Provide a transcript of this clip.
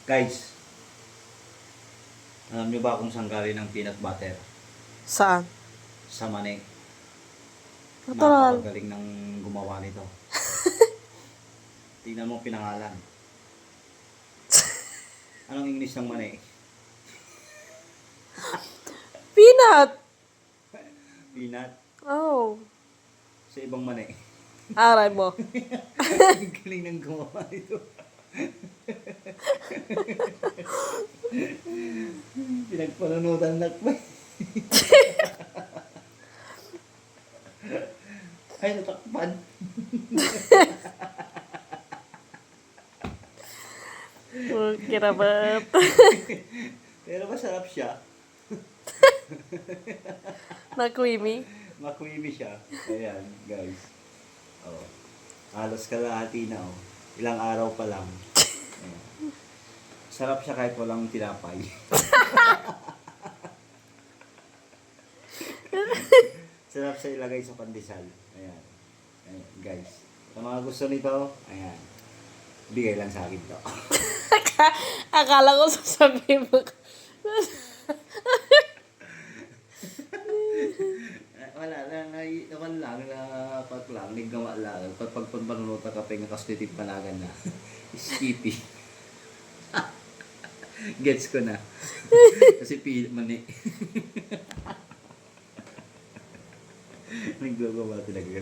Guys, alam nyo ba kung saan galing ng peanut butter? Saan? Sa mani. Natural. Napakagaling ng gumawa nito. Tingnan mo pinangalan. Anong English ng mani? Peanut! Peanut. Oh. Sa ibang mani. Aray mo. Ang galing ng gumawa nito. Pinagpanunutan na ko. Ay, natakpan. Kirabat. Pero masarap siya. Na-creamy. Makwimi siya. Ayan, guys. Oh. Halos kalahati na, oh. Ilang araw pa lang. Ayan. Sarap siya kahit walang tinapay. Sarap siya ilagay sa pandesal. Ayan. Ayan, guys. Sa mga gusto nito, ayan. Bigay lang sa akin to. Akala ko sasabihin mo. Wala lang, naman lang, napat lang, nagawa lang. Pag panunutan ka pa yung nakaslitin palagan na. Skippy. Gets ko na. Kasi mani. Naggagawa talaga.